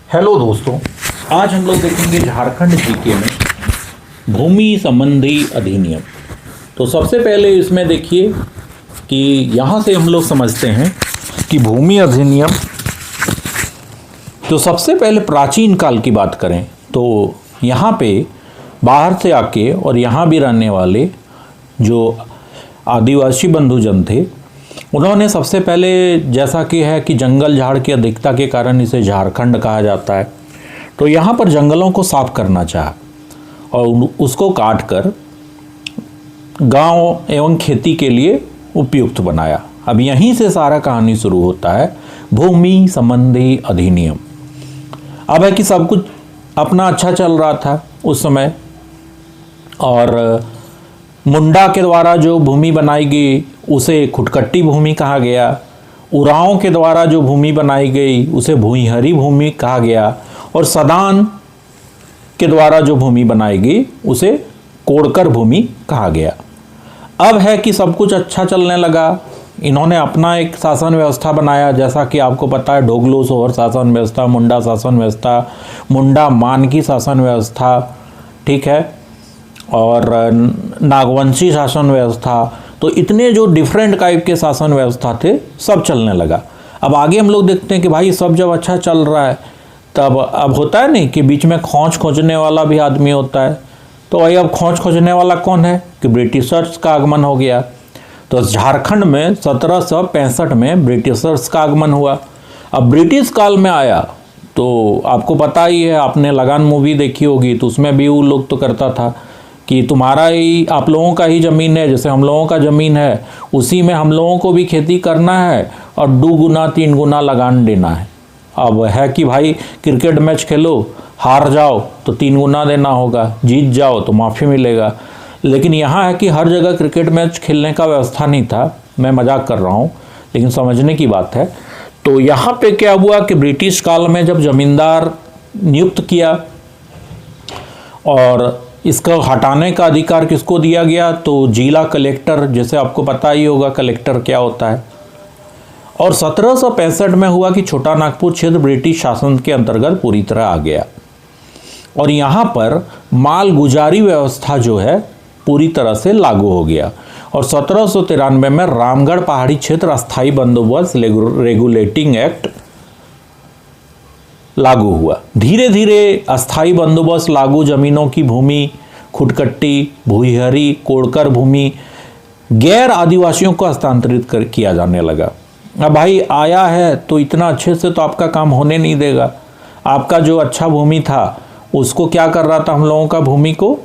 Hello दोस्तों, आज हम लोग देखेंगे झारखंड जीके में भूमि संबंधी अधिनियम। तो सबसे पहले इसमें देखिए कि यहाँ से हम लोग समझते हैं कि भूमि अधिनियम, तो सबसे पहले प्राचीन काल की बात करें तो यहाँ पे बाहर से आके और यहाँ भी रहने वाले जो आदिवासी बंधुजन थे, उन्होंने सबसे पहले, जैसा कि है कि जंगल झाड़ की अधिकता के कारण इसे झारखंड कहा जाता है, तो यहाँ पर जंगलों को साफ करना चाहा और उसको काट कर गांव एवं खेती के लिए उपयुक्त बनाया। अब यहीं से सारा कहानी शुरू होता है, भूमि संबंधी अधिनियम। अब है कि सब कुछ अपना अच्छा चल रहा था उस समय, और मुंडा के द्वारा जो भूमि बनाई गई उसे खुटकट्टी भूमि कहा गया। उरांव के द्वारा जो भूमि बनाई गई उसे भूइंहरी भूमि कहा गया, और सदान के द्वारा जो भूमि बनाई गई उसे कोड़कर भूमि कहा गया। अब है कि सब कुछ अच्छा चलने लगा, इन्होंने अपना एक शासन व्यवस्था बनाया, जैसा कि आपको पता है ढोगलो सोहर शासन व्यवस्था, मुंडा शासन व्यवस्था, मुंडा मानकी शासन व्यवस्था, ठीक है, और नागवंशी शासन व्यवस्था। तो इतने जो डिफरेंट टाइप के शासन व्यवस्था थे सब चलने लगा। अब आगे हम लोग देखते हैं कि भाई सब जब अच्छा चल रहा है तब अब होता है नहीं कि बीच में खोज खोजने वाला भी आदमी होता है। तो वही अब खोज खोजने वाला कौन है कि ब्रिटिशर्स का आगमन हो गया। तो झारखंड में 1765 में ब्रिटिशर्स का आगमन हुआ। अब ब्रिटिश काल में आया तो आपको पता ही है, आपने लगान मूवी देखी होगी, तो उसमें भी वो लोग तो करता था कि तुम्हारा ही, आप लोगों का ही ज़मीन है, जैसे हम लोगों का ज़मीन है उसी में हम लोगों को भी खेती करना है और 2 गुना 3 गुना लगान देना है। अब है कि भाई क्रिकेट मैच खेलो, हार जाओ तो 3 गुना देना होगा, जीत जाओ तो माफ़ी मिलेगा। लेकिन यहाँ है कि हर जगह क्रिकेट मैच खेलने का व्यवस्था नहीं था, मैं मजाक कर रहा हूँ लेकिन समझने की बात है। तो यहाँ पे क्या हुआ कि ब्रिटिश काल में जब जमींदार नियुक्त किया और इसका हटाने का अधिकार किसको दिया गया, तो जिला कलेक्टर, जैसे आपको पता ही होगा कलेक्टर क्या होता है। और 1765 में हुआ कि छोटा नागपुर क्षेत्र ब्रिटिश शासन के अंतर्गत पूरी तरह आ गया और यहाँ पर माल गुजारी व्यवस्था जो है पूरी तरह से लागू हो गया। और 1793 में रामगढ़ पहाड़ी क्षेत्र अस्थायी बंदोबस्त रेगुलेटिंग एक्ट लागू हुआ। धीरे धीरे अस्थायी बंदोबस्त लागू जमीनों की भूमि, खुटकट्टी, भूइंहरी, कोड़कर भूमि गैर आदिवासियों को हस्तांतरित किया जाने लगा। अब भाई आया है तो इतना अच्छे से तो आपका काम होने नहीं देगा। आपका जो अच्छा भूमि था उसको क्या कर रहा था, हम लोगों का भूमि को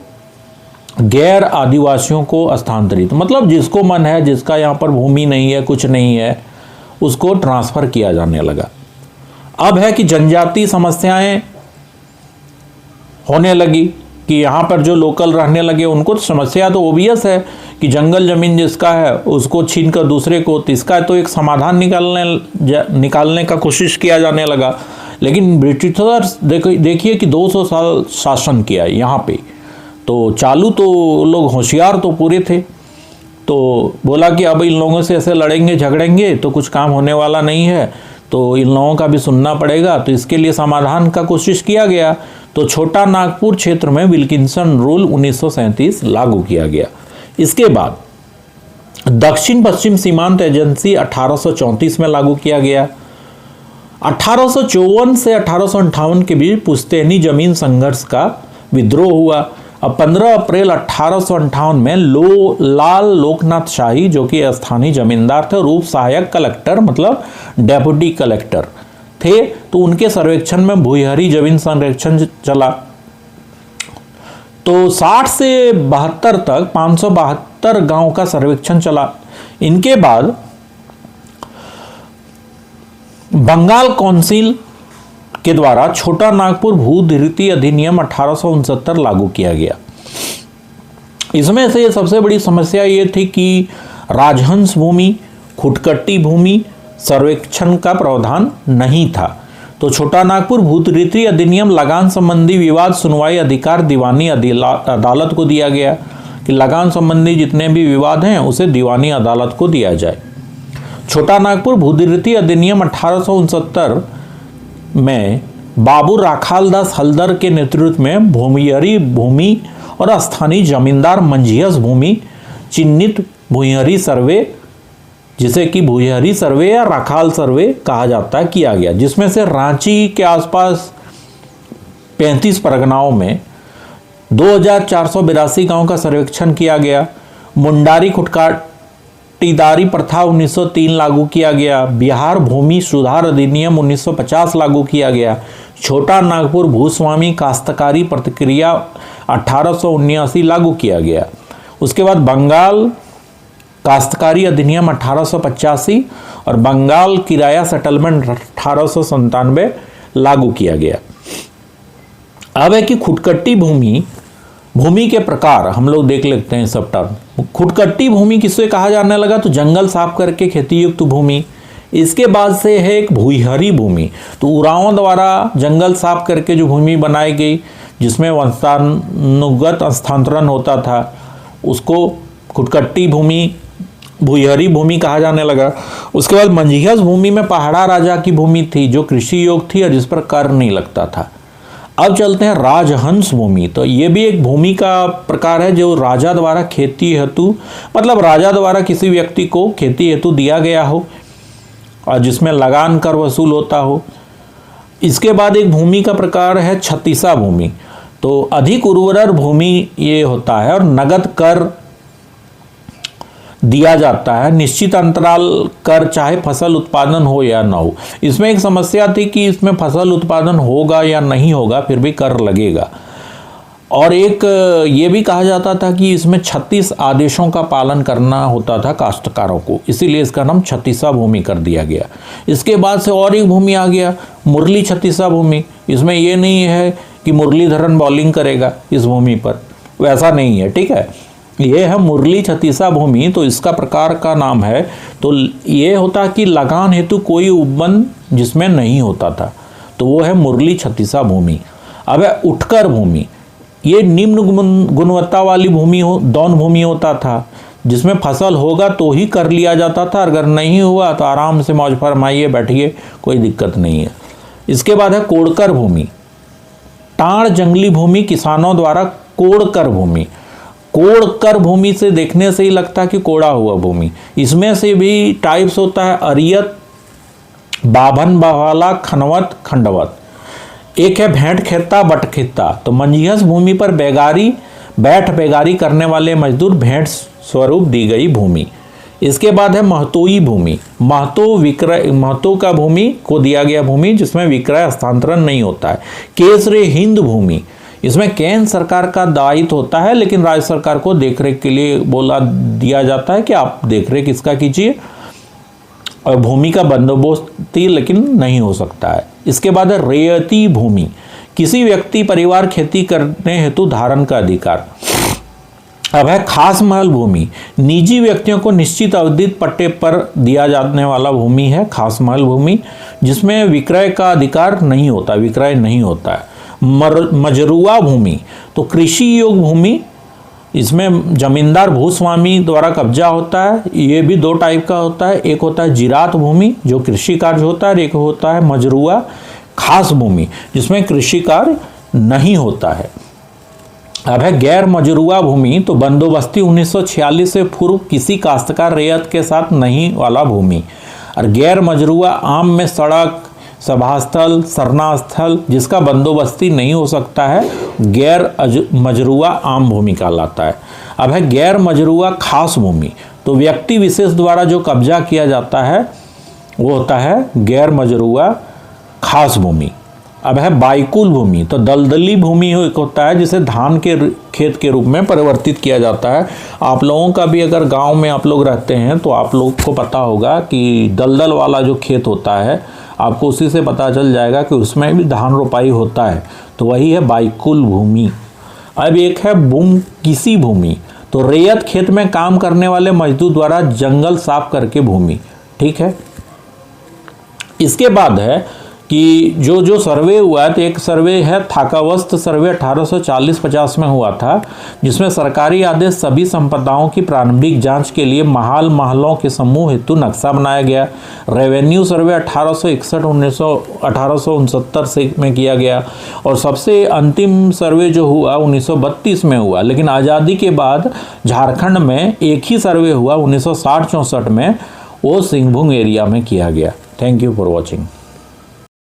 गैर आदिवासियों को हस्तांतरित, मतलब जिसको मन है, जिसका यहाँ पर भूमि नहीं है, कुछ नहीं है, उसको ट्रांसफ़र किया जाने लगा। अब है कि जनजातीय समस्याएं होने लगी कि यहाँ पर जो लोकल रहने लगे उनको समस्या तो ओबियस है कि जंगल ज़मीन जिसका है उसको छीन कर दूसरे को, तो इसका तो एक समाधान निकालने का कोशिश किया जाने लगा। लेकिन ब्रिटिशर्स देखिए कि 200 साल शासन किया यहाँ पे, तो चालू तो लोग होशियार तो पूरे थे, तो बोला कि अब इन लोगों से ऐसे लड़ेंगे झगड़ेंगे तो कुछ काम होने वाला नहीं है, तो इन लोगों का भी सुनना पड़ेगा। तो इसके लिए समाधान का कोशिश किया गया। तो छोटा नागपुर क्षेत्र में विल्किंसन रूल 1937 लागू किया गया। इसके बाद दक्षिण पश्चिम सीमांत एजेंसी 1834 में लागू किया गया। 1854 से 1858 के बीच पुश्तैनी जमीन संघर्ष का विद्रोह हुआ। अब 15 अप्रैल 1858 में लाल लोकनाथ शाही, जो कि स्थानीय जमींदार थे, रूप सहायक कलेक्टर मतलब डेप्यूटी कलेक्टर थे, तो उनके सर्वेक्षण में भूइंहरी जमीन संरक्षण चला। तो 60 से 72 तक 572 गांव का सर्वेक्षण चला। इनके बाद बंगाल काउंसिल के द्वारा छोटा नागपुर भूधिरिती अधिनियम 1869 लागू किया गया। इसमें से सबसे बड़ी समस्या ये थी कि राजहंस भूमि, खुटकट्टी भूमि सर्वेक्षण का प्रावधान नहीं था। तो छोटा नागपुर भूधिरिती अधिनियम लगान संबंधी विवाद सुनवाई अधिकार दीवानी अदालत को दिया गया कि लगान संबंधी जितने भी विवाद हैं उसे दीवानी अदालत को दिया जाए। छोटा नागपुर भूधिरिती अधिनियम 1869 में बाबू राखालदास हल्दर के नेतृत्व में भूमिहरी भूमि और स्थानीय जमींदार मंझियस भूमि चिन्हित भूमिहरी सर्वे, जिसे कि भूमिहरी सर्वे या राखाल सर्वे कहा जाता है, किया गया, जिसमें से रांची के आसपास 35 परगनाओं में 2482 गांव का सर्वेक्षण किया गया। मुंडारी खुटकाटीदारी प्रथा 1903 लागू किया गया। बिहार भूमि सुधार अधिनियम 1950 लागू किया गया। छोटा नागपुर भूस्वामी काश्तकारी प्रतिक्रिया 1879 लागू किया गया। उसके बाद बंगाल काश्तकारी अधिनियम 1885 और बंगाल किराया सेटलमेंट 1897 लागू किया गया। अब है कि खुटकट्टी भूमि के प्रकार हम लोग देख लेते हैं सब टर्म। खुटकट्टी भूमि किससे कहा जाने लगा, तो जंगल साफ करके खेती युक्त भूमि। इसके बाद से है एक भूमिहरी भूमि, तो उरांवों द्वारा जंगल साफ करके जो भूमि बनाई गई जिसमें वंशानुगत स्थानांतरण होता था, उसको खुटकट्टी भूमि भूमिहरी भूमि कहा जाने लगा। उसके बाद मंझियस भूमि में पहाड़ा राजा की भूमि थी जो कृषि योग्य थी और जिस पर कर नहीं लगता था। अब चलते हैं राजहंस भूमि। तो ये भी एक भूमि का प्रकार है जो राजा द्वारा खेती हेतु, मतलब राजा द्वारा किसी व्यक्ति को खेती हेतु दिया गया हो और जिसमें लगान कर वसूल होता हो। इसके बाद एक भूमि का प्रकार है छत्तीसा भूमि। तो अधिक उर्वर भूमि ये होता है और नगद कर दिया जाता है, निश्चित अंतराल कर, चाहे फसल उत्पादन हो या ना हो। इसमें एक समस्या थी कि इसमें फसल उत्पादन होगा या नहीं होगा फिर भी कर लगेगा। और एक ये भी कहा जाता था कि इसमें 36 आदेशों का पालन करना होता था काश्तकारों को, इसीलिए इसका नाम छत्तीसा भूमि कर दिया गया। इसके बाद से और एक भूमि आ गया, मुरली छत्तीसा भूमि। इसमें ये नहीं है कि मुरलीधरन बॉलिंग करेगा इस भूमि पर, वैसा नहीं है, ठीक है। ये है मुरली छत्तीसा भूमि। तो इसका प्रकार का नाम है, तो ये होता कि लगान हेतु कोई उपवन जिसमें नहीं होता था, तो वो है मुरली छत्तीसा भूमि। अब है उठकर भूमि। ये निम्न गुणवत्ता वाली भूमि दौन भूमि होता था जिसमें फसल होगा तो ही कर लिया जाता था, अगर नहीं हुआ तो आराम से मौज फरमाइए, बैठिए, कोई दिक्कत नहीं है। इसके बाद है कोड़कर भूमि। टाड़ जंगली भूमि किसानों द्वारा कोड़कर भूमि। कोड़कर भूमि से देखने से ही लगता है कि कोड़ा हुआ भूमि। इसमें से भी टाइप्स होता है अरियत, बाभन, बवाला, खनवत, खंडवत। एक है भेंट खेता बटखेता। तो मंझियस भूमि पर बेगारी करने वाले मजदूर भेंट स्वरूप दी गई भूमि। इसके बाद है महतोई भूमि। महतो का भूमि को दिया गया भूमि जिसमें विक्रय हस्तांतरण नहीं होता है। केसरे हिंद भूमि। इसमें केंद्र सरकार का दायित्व होता है लेकिन राज्य सरकार को देखरेख के लिए दिया जाता है कि आप देखरेख इसका कीजिए, और भूमि का बंदोबस्त लेकिन नहीं हो सकता है। इसके बाद है रेयती भूमि। किसी व्यक्ति परिवार खेती करने हेतु धारण का अधिकार। अब है खास महल भूमि। निजी व्यक्तियों को निश्चित अवधि पट्टे पर दिया जाने वाला भूमि है खास महल भूमि, जिसमें विक्रय का अधिकार नहीं होता, विक्रय नहीं होता है। मजरुआ भूमि। तो कृषि योग्य भूमि, इसमें जमींदार भूस्वामी द्वारा कब्जा होता है। ये भी दो टाइप का होता है, एक होता है जिरात भूमि जो कृषि कार्य होता है, एक होता है मजरुआ खास भूमि जिसमें कृषि कार्य नहीं होता है। अब है गैर मजरुआ भूमि। तो बंदोबस्ती 1946 से पूर्व किसी काश्तकार रेयत के साथ नहीं वाला भूमि। और गैर मजरुआ आम में सड़क, सभास्थल, सरना स्थल जिसका बंदोबस्ती नहीं हो सकता है, गैर मजरुआ आम भूमि कहलाता है। अब है गैर मजरुआ खास भूमि। तो व्यक्ति विशेष द्वारा जो कब्जा किया जाता है वो होता है गैर मजरुआ खास भूमि। अब है बाइकुल भूमि। तो दलदली भूमि एक होता है जिसे धान के खेत के रूप में परिवर्तित किया जाता है। आप लोगों का भी अगर गांव में आप लोग रहते हैं तो आप लोग को पता होगा कि दलदल वाला जो खेत होता है, आपको उसी से पता चल जाएगा कि उसमें भी धान रोपाई होता है, तो वही है बाइकुल भूमि। अब एक है किसी भूमि। तो रेयत खेत में काम करने वाले मजदूर द्वारा जंगल साफ करके भूमि, ठीक है। इसके बाद है कि जो जो सर्वे हुआ है, तो एक सर्वे है थाकावस्त सर्वे 1840-50 में हुआ था, जिसमें सरकारी आदेश सभी संपदाओं की प्रारंभिक जांच के लिए महलों के समूह हेतु नक्शा बनाया गया। रेवेन्यू सर्वे 1869 से में किया गया। और सबसे अंतिम सर्वे जो हुआ 1932 में हुआ, लेकिन आज़ादी के बाद झारखंड में एक ही सर्वे हुआ 1960-64 में, वो सिंहभूम एरिया में किया गया। Thank you for watching.